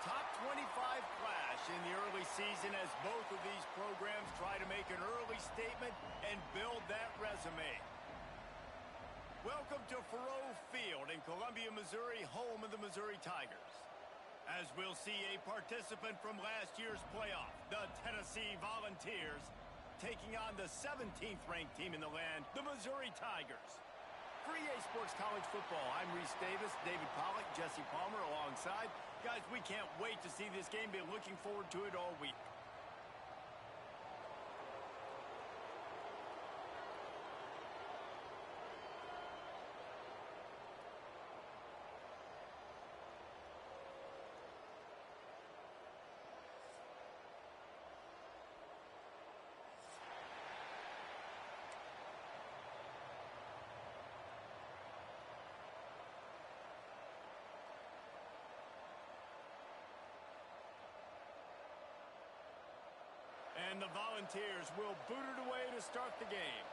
top 25 clash in the early season as both of these programs try to make an early statement and build that resume. Welcome to Faurot Field in Columbia, Missouri, home of the Missouri Tigers. As we'll see a participant from last year's playoff, the Tennessee Volunteers, taking on the 17th ranked team in the land, the Missouri Tigers. For EA Sports College Football, I'm Reese Davis, David Pollack, Jesse Palmer alongside. Guys, we can't wait to see this game. Been looking forward to it all week. And the Volunteers will boot it away to start the game.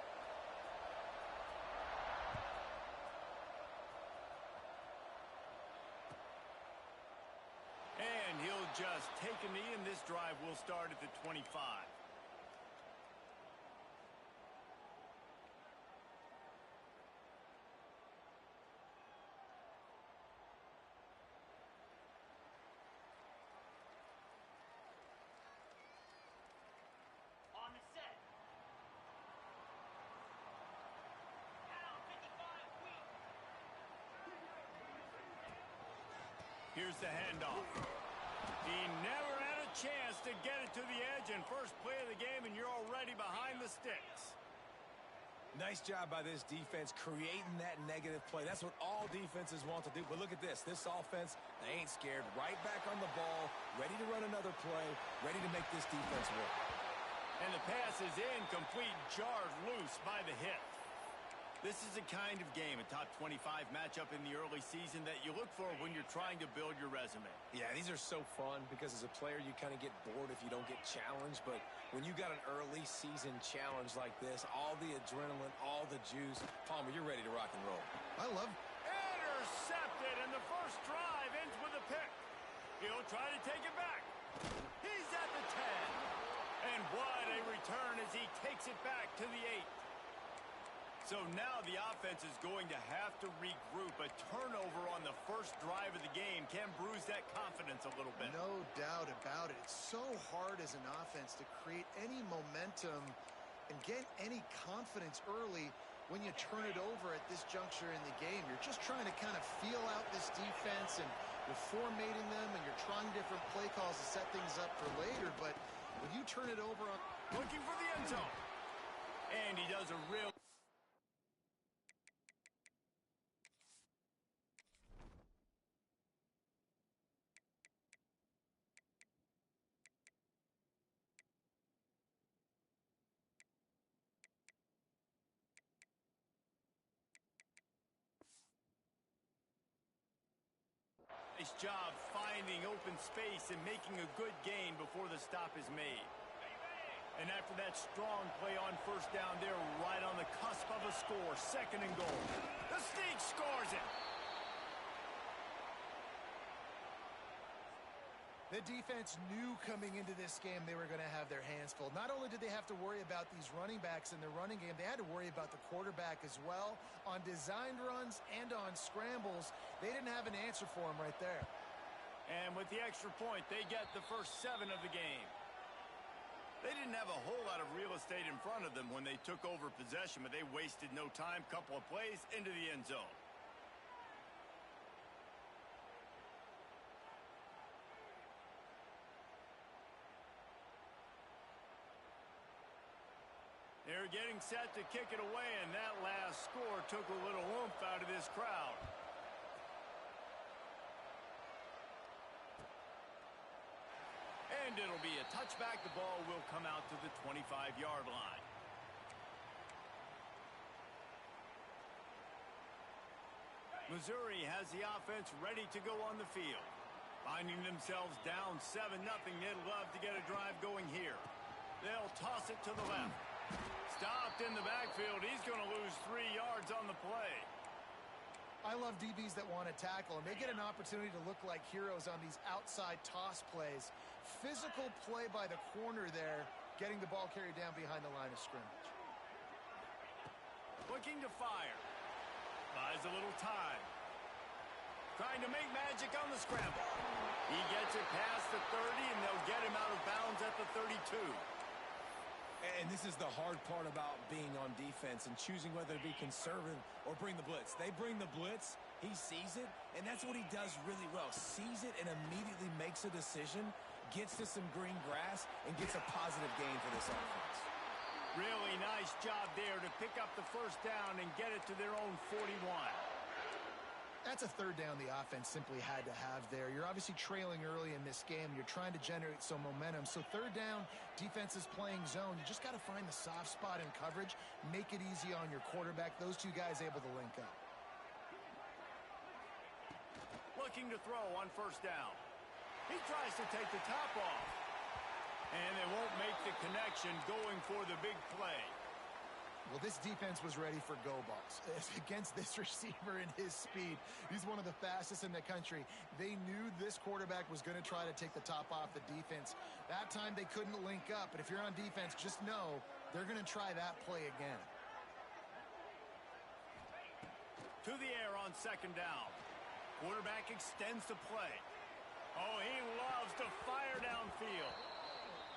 And he'll just take a knee, and this drive will start at the 25. On the set. Now 55 feet. Here's the handoff. He never had a chance to get it to the edge, and first play of the game, and you're already behind the sticks. Nice job by this defense creating that negative play. That's what all defenses want to do. But look at this. This offense, they ain't scared. Right back on the ball, ready to run another play, ready to make this defense work. And the pass is incomplete, jarred loose by the hit. This is the kind of game, a top 25 matchup in the early season, that you look for when you're trying to build your resume. Yeah, these are so fun because as a player, you kind of get bored if you don't get challenged. But when you got an early season challenge like this, all the adrenaline, all the juice, Palmer, you're ready to rock and roll. I love Intercepted, and the first drive ends with a pick. He'll try to take it back. He's at the 10. And what a return as he takes it back to the 8. So now the offense is going to have to regroup. A turnover on the first drive of the game can bruise that confidence a little bit. no doubt about it. It's so hard as an offense to create any momentum and get any confidence early when you turn it over at this juncture in the game. You're just trying to kind of feel out this defense, and you're formatting them, and you're trying different play calls to set things up for later. But when you turn it over on... Looking for the end zone. And he does a real... Nice job finding open space and making a good gain before the stop is made. And after that strong play on first down, they're right on the cusp of a score. Second and goal. The Sneak scores it. The defense knew coming into this game they were going to have their hands full. Not only did they have to worry about these running backs in the running game, they had to worry about the quarterback as well. On designed runs and on scrambles, they didn't have an answer for him right there. And with the extra point, they get the first 7 of the game. They didn't have a whole lot of real estate in front of them when they took over possession, but they wasted no time. Couple of plays into the end zone. They're getting set to kick it away, and that last score took a little oomph out of this crowd. And it'll be a touchback. The ball will come out to the 25-yard line. Missouri has the offense ready to go on the field. Finding themselves down 7-0, they'd love to get a drive going here. They'll toss it to the left. Stopped in the backfield. He's going to lose 3 yards on the play. I love DBs that want to tackle, and they get an opportunity to look like heroes on these outside toss plays. Physical play by the corner there, getting the ball carried down behind the line of scrimmage. Looking to fire. Buys a little time. Trying to make magic on the scramble. He gets it past the 30, and they'll get him out of bounds at the 32. And this is the hard part about being on defense and choosing whether to be conservative or bring the blitz. They bring the blitz, he sees it, and that's what he does really well. Sees it and immediately makes a decision, gets to some green grass, and gets a positive gain for this offense. Really nice job there to pick up the first down and get it to their own 41. That's a third down the offense simply had to have there. You're obviously trailing early in this game. You're trying to generate some momentum. So third down, defense is playing zone. You just got to find the soft spot in coverage, make it easy on your quarterback. Those two guys able to link up. Looking to throw on first down. He tries to take the top off. And they won't make the connection going for the big play. Well, this defense was ready for go balls. Against this receiver and his speed, he's one of the fastest in the country. They knew this quarterback was going to try to take the top off the defense. That time they couldn't link up, but if you're on defense, just know they're going to try that play again. To the air on second down. Quarterback extends the play. Oh, he loves to fire downfield.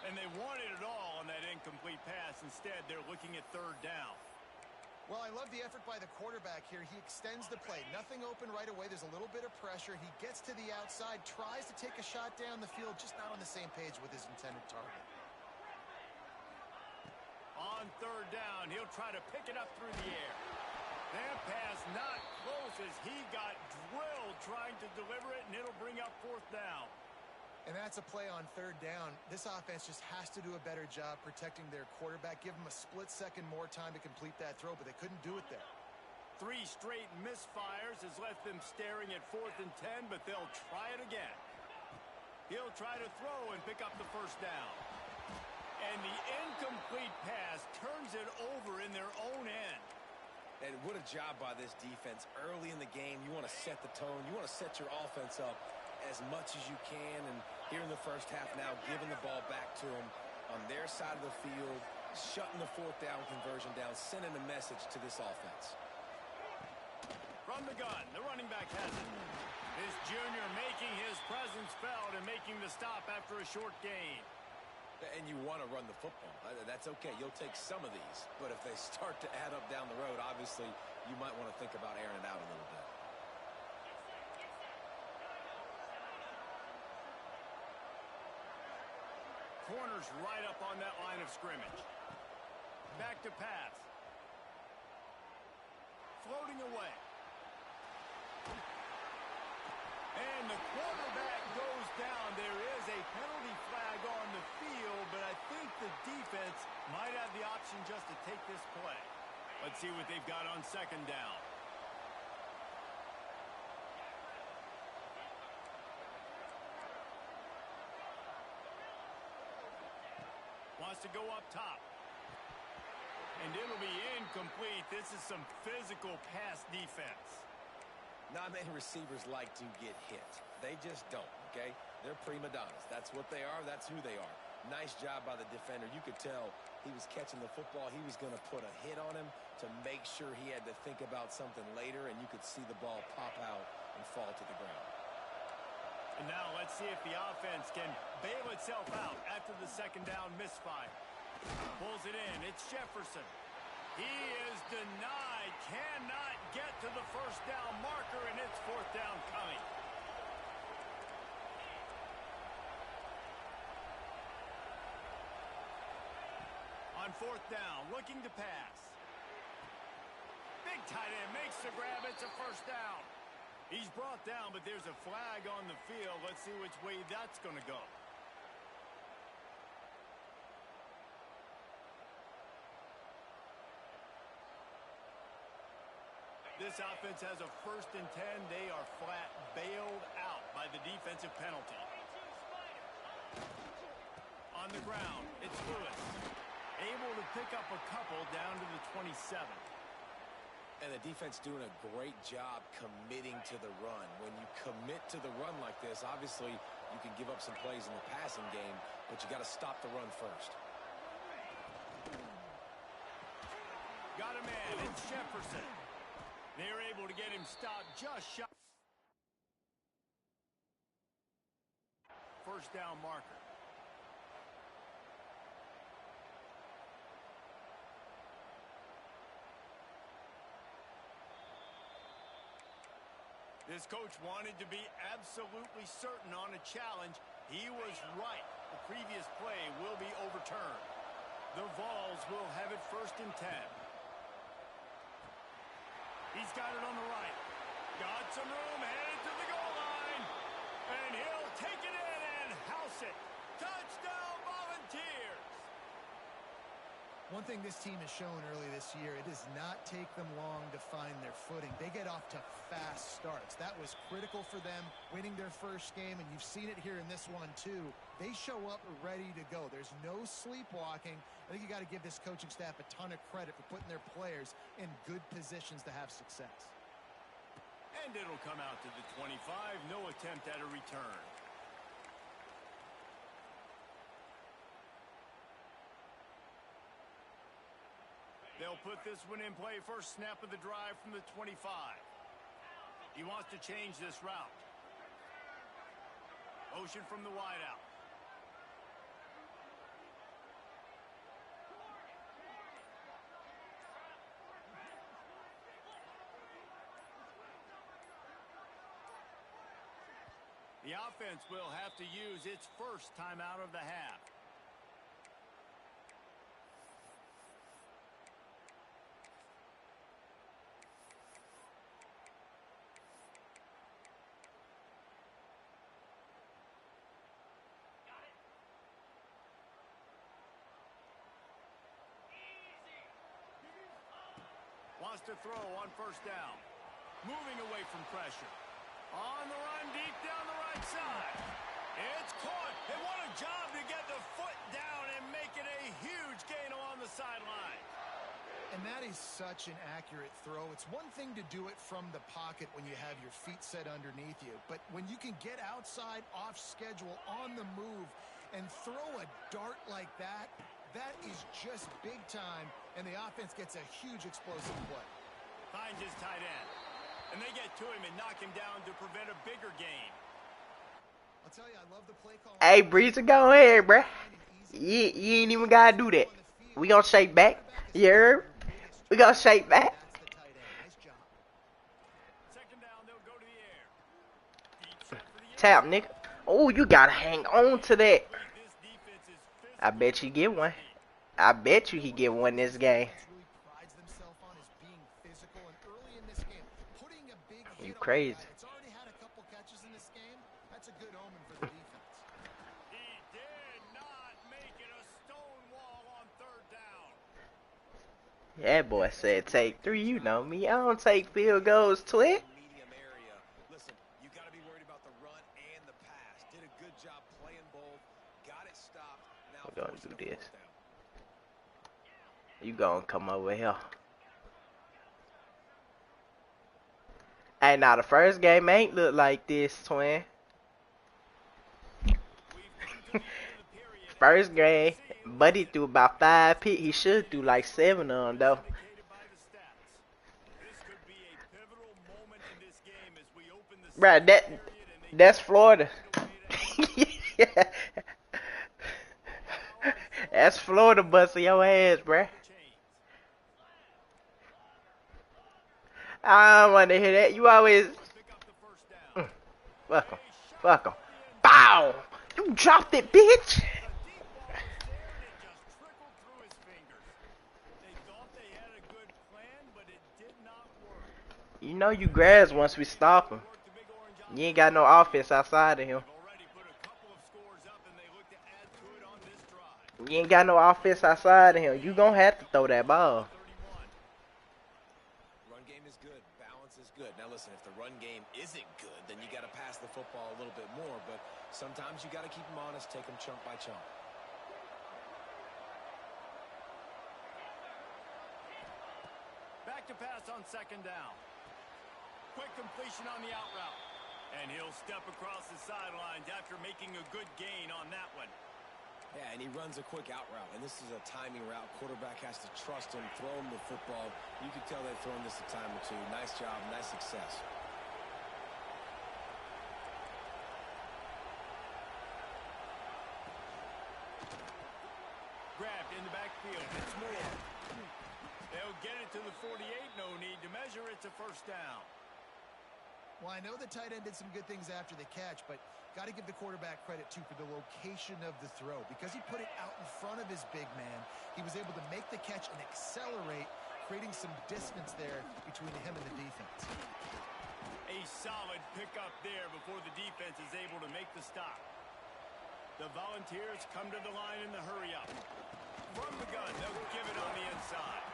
And they wanted it all on that incomplete pass. Instead, they're looking at third down. Well, I love the effort by the quarterback here. He extends the play. Nothing open right away. There's a little bit of pressure. He gets to the outside, tries to take a shot down the field, just not on the same page with his intended target. On third down, he'll try to pick it up through the air. That pass not close as he got drilled trying to deliver it, and it'll bring up fourth down. And that's a play on third down. This offense just has to do a better job protecting their quarterback. Give him a split second more time to complete that throw, but they couldn't do it there. 3 straight misfires has left them staring at 4th and 10, but they'll try it again. He'll try to throw and pick up the first down. And the incomplete pass turns it over in their own end. And what a job by this defense. Early in the game, you want to set the tone. You want to set your offense up as much as you can. And here in the first half now, giving the ball back to them on their side of the field, shutting the fourth down conversion down, sending a message to this offense. From the gun, the running back has it. This junior making his presence felt and making the stop after a short gain. And you want to run the football. That's okay. You'll take some of these. But if they start to add up down the road, obviously, you might want to think about airing it out a little bit. Corners right up on that line of scrimmage. Back to pass. Floating away. And the quarterback goes down. There is a penalty flag on the field, but I think the defense might have the option just to take this play. Let's see what they've got on second down. Wants to go up top. And it'll be incomplete. This is some physical pass defense. Not many receivers like to get hit. They just don't, okay? They're prima donnas. That's what they are. That's who they are. Nice job by the defender. You could tell he was catching the football. He was going to put a hit on him to make sure he had to think about something later, and you could see the ball pop out and fall to the ground. And now let's see if the offense can bail itself out after the second down misfire. Pulls it in. It's Jefferson. He is denied. Cannot get to the first down marker, and it's fourth down coming. On fourth down, looking to pass. Big tight end makes the grab. It's a first down. He's brought down, but there's a flag on the field. Let's see which way that's going to go. This offense has a first and 10. They are flat bailed out by the defensive penalty. On the ground, it's Lewis. Able to pick up a couple down to the 27. And the defense doing a great job committing to the run. When you commit to the run like this, obviously you can give up some plays in the passing game, but you got to stop the run first. Got a man, it's Jefferson. They're able to get him stopped just shy. First down marker. This coach wanted to be absolutely certain on a challenge. He was right. The previous play will be overturned. The Vols will have it 1st and 10. He's got it on the right. Got some room, headed to the goal line. And he'll take it in and house it. Touchdown, Volunteers. One thing this team has shown early this year, it does not take them long to find their footing. They get off to fast starts. That was critical for them winning their first game, and you've seen it here in this one too. They show up ready to go. There's no sleepwalking. I think you got to give this coaching staff a ton of credit for putting their players in good positions to have success. And it'll come out to the 25. No attempt at a return. They'll put this one in play. First snap of the drive from the 25. He wants to change this route. Motion from the wideout. The offense will have to use its first timeout of the half. Wants to throw on first down. Moving away from pressure. On the run deep down the right side. It's caught. And what a job to get the foot down and make it a huge gain along the sideline. And that is such an accurate throw. It's one thing to do it from the pocket when you have your feet set underneath you. But when you can get outside, off schedule, on the move, and throw a dart like that, that is just big time. And the offense gets a huge explosive play. Finds his tight end. And they get to him and knock him down to prevent a bigger gain. I'll tell you, I love the play call. Hey, Breezer, go ahead, bruh. You ain't even got to do that. We gonna shake back. You heard? We gonna shake back. Second down, they'll go to the air. Deep shot for the Tap, nigga. Oh, you gotta hang on to that. This defense is physical. I bet you get one. I bet you he get one this game. Really prides themselves on is being physical, and early in this game, putting a big hit You on crazy. the guy. It's already had a couple catches in this game. That's a good omen for the defense. He did not make it a stone wall on third down. That boy said take 3. You know me. I don't take field goals, twin. Medium area. Listen, you got to be worried about the run and the pass. Did a good job playing both. Got it stopped. Now We're gonna forced do a this. fourth down. You gonna come over here. Hey, now the first game ain't look like this, twin. We've come to the end of the period. First game, Buddy threw about 5 picks. He should do like 7 of them, though. Indicated by the stats. This could be a pivotal moment in this game as we open the Bruh, second period and they that's Florida. Yeah. That's Florida busting your ass, bruh. chains. I don't want to hear that. You always Pick up the first down. fuck him. Fuck him. Bow! You dropped it, bitch! A deep ball was there and it just trickled through his fingers. They thought they had a good plan, but it did not work. You know you grass once we stop him. Worked the big orange out. You ain't got no offense outside of him. Already put a couple of scores up and they look to add to it on this drive. You ain't got no offense outside of him. You gonna have to throw that ball. 31. Run game is good. Balance is good. Now listen, if the run game isn't good, then you got to pass the football a little bit more. But sometimes you got to keep them honest, take them chunk by chunk. Back to pass on second down. Quick completion on the out route. And he'll step across the sidelines after making a good gain on that one. Yeah, and he runs a quick out route, and this is a timing route. Quarterback has to trust him, throw him the football. You can tell they've thrown this a time or two. Nice job, nice success. Grabbed in the backfield. It's Moore. They'll get it to the 48. No need to measure. It's a first down. Well, I know the tight end did some good things after the catch, but got to give the quarterback credit, too, for the location of the throw. Because he put it out in front of his big man, he was able to make the catch and accelerate, creating some distance there between him and the defense. A solid pickup there before the defense is able to make the stop. The Volunteers come to the line in the hurry-up. From the gun, they'll give it on the inside.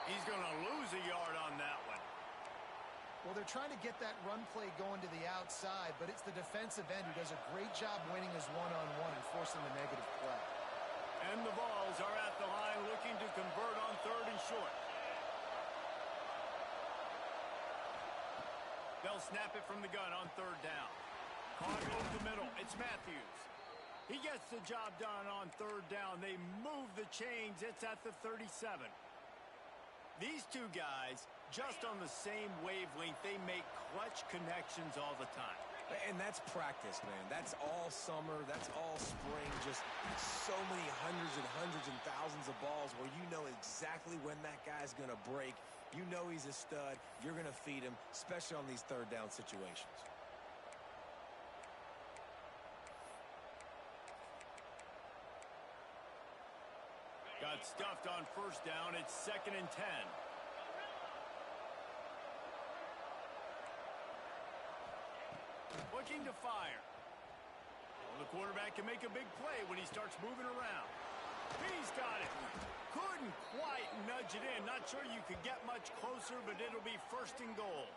He's going to lose a yard on that one. Well, they're trying to get that run play going to the outside, but it's the defensive end who does a great job winning his one-on-one and forcing the negative play. And the Vols are at the line looking to convert on third and short. They'll snap it from the gun on third down. Caught over the middle. It's Matthews. He gets the job done on third down. They move the chains. It's at the 37. These two guys, just on the same wavelength, they make clutch connections all the time. And that's practice, man. That's all summer. That's all spring. Just so many hundreds and thousands of balls where you know exactly when that guy's going to break. You know he's a stud. You're going to feed him, especially on these third down situations. Got stuffed on first down. It's 2nd and 10. Looking to fire. Well, the quarterback can make a big play when he starts moving around. He's got it. Couldn't quite nudge it in. Not sure you could get much closer, but it'll be 1st and goal.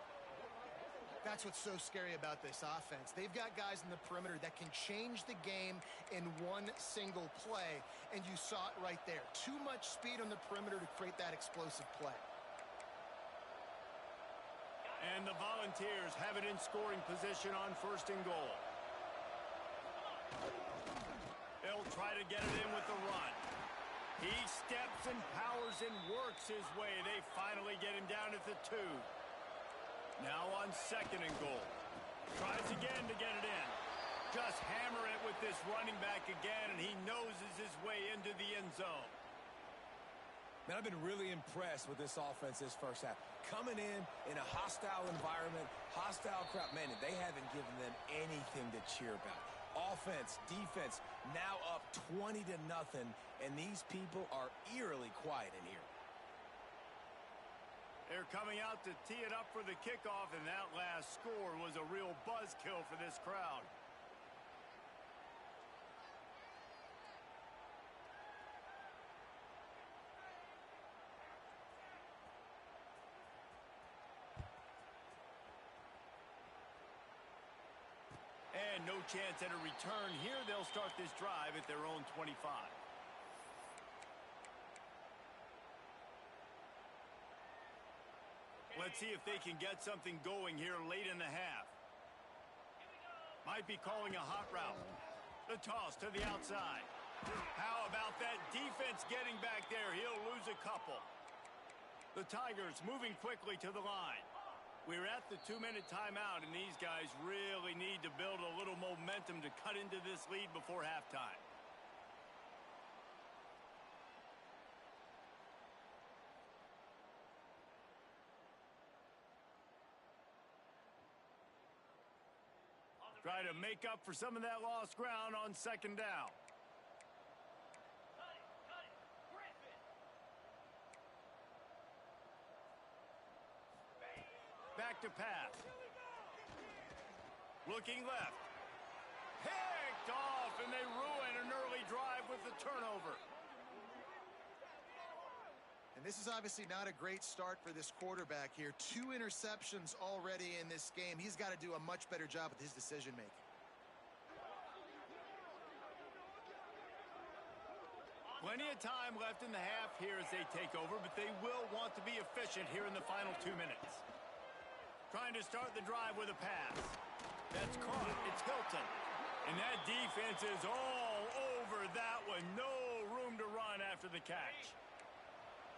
That's what's so scary about this offense. They've got guys in the perimeter that can change the game in one single play, and you saw it right there. Too much speed on the perimeter to create that explosive play. And the Volunteers have it in scoring position on 1st and goal. They'll try to get it in with the run. He steps and powers and works his way. They finally get him down at the 2. Now on 2nd and goal. Tries again to get it in. Just hammer it with this running back again, and he noses his way into the end zone. Man, I've been really impressed with this offense this first half. Coming in a hostile environment, hostile crowd. Man, they haven't given them anything to cheer about. Offense, defense, now up 20-0, and these people are eerily quiet in here. They're coming out to tee it up for the kickoff, and that last score was a real buzzkill for this crowd. And no chance at a return here. They'll start this drive at their own 25. Let's see if they can get something going here late in the half. Might be calling a hot route. The toss to the outside. How about that defense getting back there? He'll lose a couple. The Tigers moving quickly to the line. We're at the 2-minute timeout, and these guys really need to build a little momentum to cut into this lead before halftime. Try to make up for some of that lost ground on 2nd down. Cut it, Griffin. Back to pass. Looking left. Picked off, and they ruin an early drive with the turnover. And this is obviously not a great start for this quarterback here. 2 interceptions already in this game. He's got to do a much better job with his decision-making. Plenty of time left in the half here as they take over, but they will want to be efficient here in the final 2 minutes. Trying to start the drive with a pass. That's caught. It's Hilton. And that defense is all over that one. No room to run after the catch.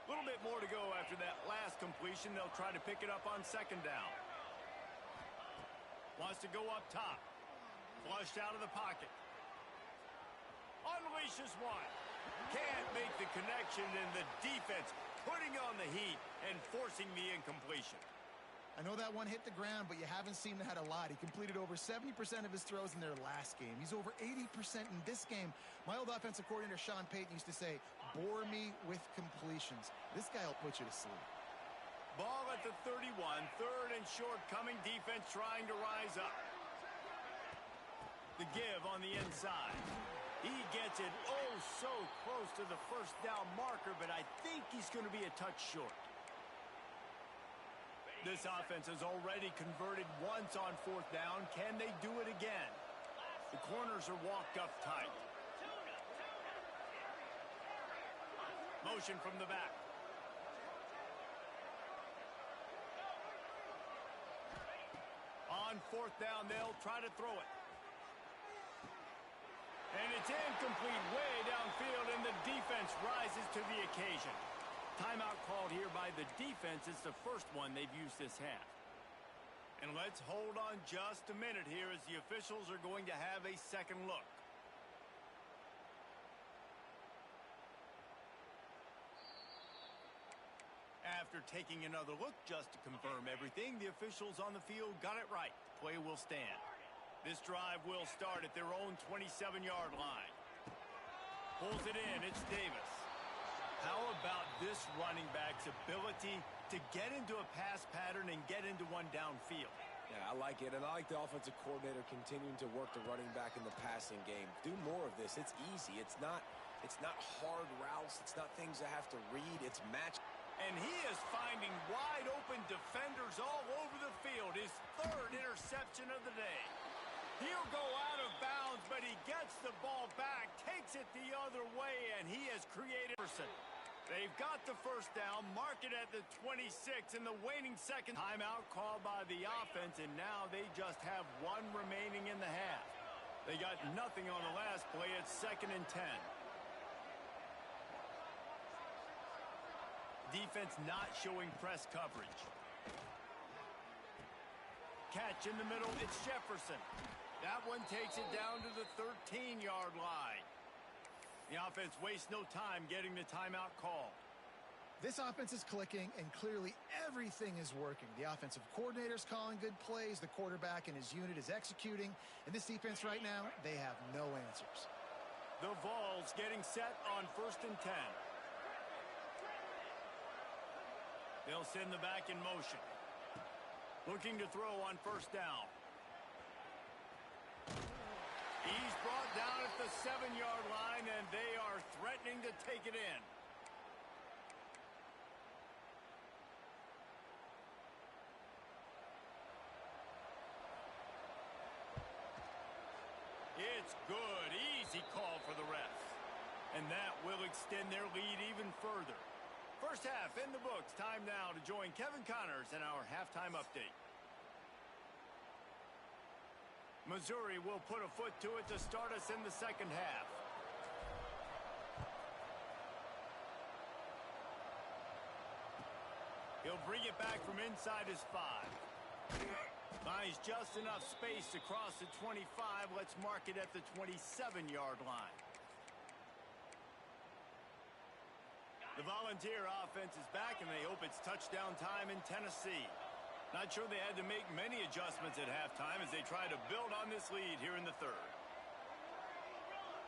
A little bit more to go after that last completion. They'll try to pick it up on second down. Wants to go up top. Flushed out of the pocket. Unleashes one. Can't make the connection, and the defense putting on the heat and forcing the incompletion. I know that one hit the ground, but you haven't seen him had a lot. He completed over 70% of his throws in their last game. He's over 80% in this game. My old offensive coordinator, Sean Payton, used to say, bore me with completions. This guy will put you to sleep. Ball at the 31, third and short coming, defense trying to rise up. The give on the inside. He gets it oh so close to the first down marker, but I think he's going to be a touch short. This offense has already converted once on fourth down. Can they do it again? The corners are walked up tight. Motion from the back. On fourth down, they'll try to throw it. And it's incomplete way downfield, and the defense rises to the occasion. Timeout called here by the defense. It's the first one they've used this half. And let's hold on just a minute here as the officials are going to have a second look. After taking another look just to confirm everything, the officials on the field got it right. Play will stand. This drive will start at their own 27-yard line. Pulls it in. It's Davis. How about this running back's ability to get into a pass pattern and get into one downfield? Yeah, I like it, and I like the offensive coordinator continuing to work the running back in the passing game. Do more of this. It's easy. It's not hard routes. It's not things I have to read. It's match. And he is finding wide open defenders all over the field. His third interception of the day. He'll go out of bounds, but he gets the ball back, takes it the other way, and he has created. They've got the first down, mark it at the 26 in the waning second. Timeout called by the offense, and now they just have one remaining in the half. They got nothing on the last play. It's 2nd and 10. Defense not showing press coverage. Catch in the middle. It's Jefferson. That one takes it down to the 13-yard line. The offense wastes no time getting the timeout call. This offense is clicking, and clearly everything is working. The offensive coordinator's calling good plays. The quarterback and his unit is executing. And this defense right now, they have no answers. The Vols getting set on 1st and 10. They'll send the back in motion. Looking to throw on first down. He's brought down at the 7-yard line, and they are threatening to take it in. It's good. Easy call for the refs. And that will extend their lead even further. First half in the books. Time now to join Kevin Connors in our halftime update. Missouri will put a foot to it to start us in the second half. He'll bring it back from inside his 5. Finds just enough space to cross the 25. Let's mark it at the 27-yard line. The Volunteer offense is back, and they hope it's touchdown time in Tennessee. Not sure they had to make many adjustments at halftime as they try to build on this lead here in the third.